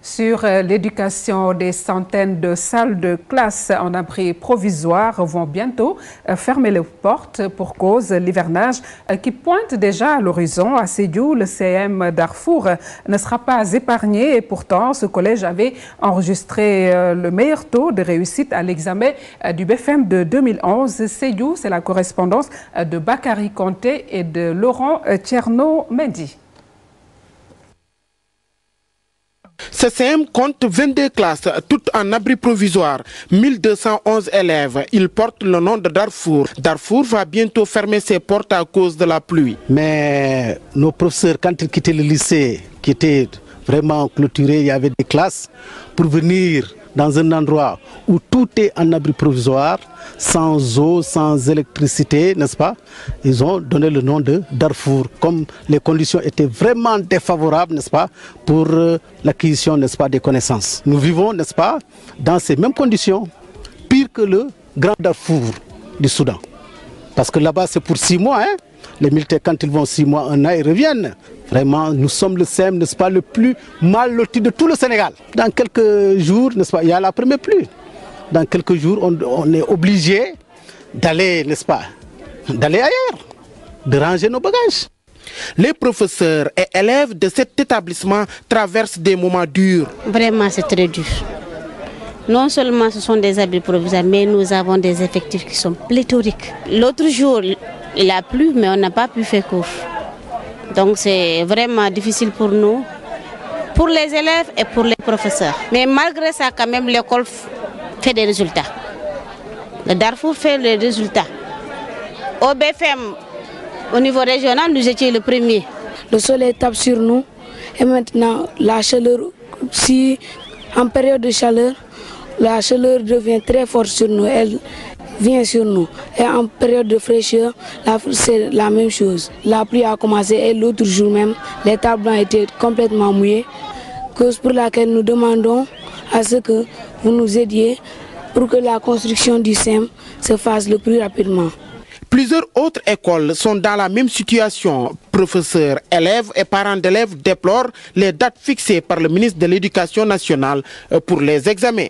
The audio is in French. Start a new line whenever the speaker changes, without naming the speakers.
Sur l'éducation, des centaines de salles de classe en abri provisoire vont bientôt fermer les portes pour cause l'hivernage qui pointe déjà à l'horizon. À Sédhiou, le CM Darfour ne sera pas épargné et pourtant ce collège avait enregistré le meilleur taux de réussite à l'examen du BFM de 2011. Sédhiou, c'est la correspondance de Bakary Conté et de Laurent Tcherno-Mendy.
Ce CM compte 22 classes, toutes en abri provisoire, 1211 élèves. Il porte le nom de Darfour. Darfour va bientôt fermer ses portes à cause de la pluie.
Mais nos professeurs, quand ils quittaient le lycée, qui était vraiment clôturé, il y avait des classes, pour venir dans un endroit où tout est en abri provisoire, sans eau, sans électricité, n'est-ce pas? Ils ont donné le nom de Darfour, comme les conditions étaient vraiment défavorables, n'est-ce pas, pour l'acquisition, n'est-ce pas, des connaissances. Nous vivons, n'est-ce pas, dans ces mêmes conditions, pire que le grand Darfour du Soudan. Parce que là-bas, c'est pour 6 mois, hein? Les militaires, quand ils vont 6 mois, 1 an, ils reviennent. Vraiment, nous sommes le CM, n'est-ce pas, le plus mal loti de tout le Sénégal. Dans quelques jours, n'est-ce pas, il y a la première pluie. Dans quelques jours, on est obligé d'aller, n'est-ce pas, d'aller ailleurs, de ranger nos bagages.
Les professeurs et élèves de cet établissement traversent des moments durs.
Vraiment, c'est très dur. Non seulement ce sont des abris provisoires, mais nous avons des effectifs qui sont pléthoriques. L'autre jour, il a plu, mais on n'a pas pu faire cours. Donc c'est vraiment difficile pour nous, pour les élèves et pour les professeurs. Mais malgré ça, quand même, l'école fait des résultats. Le Darfour fait les résultats. Au BFM, au niveau régional, nous étions le premier.
Le soleil tape sur nous et maintenant la chaleur, si en période de chaleur, la chaleur devient très forte sur nous, elle vient sur nous. Et en période de fraîcheur, c'est la même chose. La pluie a commencé et l'autre jour même, les tables ont été complètement mouillées, cause pour laquelle nous demandons à ce que vous nous aidiez pour que la construction du CEM se fasse le plus rapidement.
Plusieurs autres écoles sont dans la même situation. Professeurs, élèves et parents d'élèves déplorent les dates fixées par le ministre de l'Éducation nationale pour les examens.